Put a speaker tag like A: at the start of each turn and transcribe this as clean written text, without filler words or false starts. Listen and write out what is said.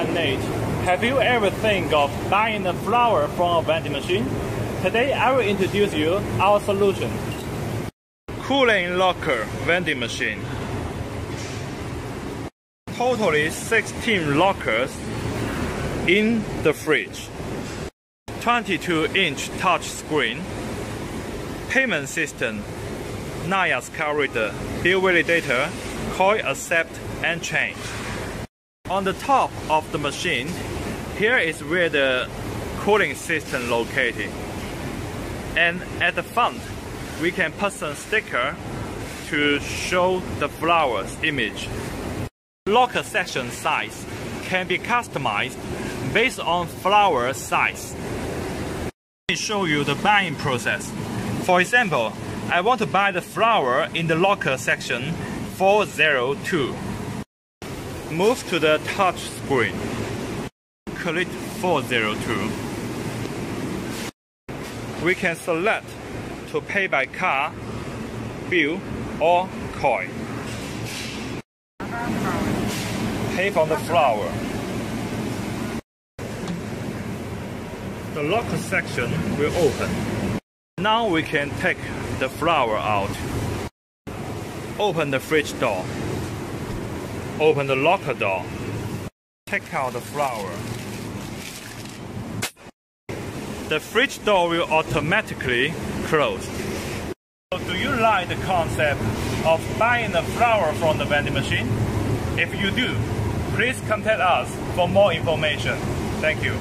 A: I'm Nate. Have you ever think of buying a flower from a vending machine? Today I will introduce you our solution. Cooling locker vending machine. Totally 16 lockers in the fridge. 22-inch touch screen. Payment system. NIAS card reader, bill validator, coin accept and change. On the top of the machine, here is where the cooling system located. And at the front, we can put some sticker to show the flower's image. Locker section size can be customized based on flower size. Let me show you the buying process. For example, I want to buy the flower in the locker section 402. Move to the touch screen. Click 402. We can select to pay by card, bill, or coin. Pay from the flower. The locker section will open. Now we can take the flower out. Open the fridge door. Open the locker door. Take out the flower. The fridge door will automatically close. So do you like the concept of buying a flower from the vending machine? If you do, please contact us for more information. Thank you.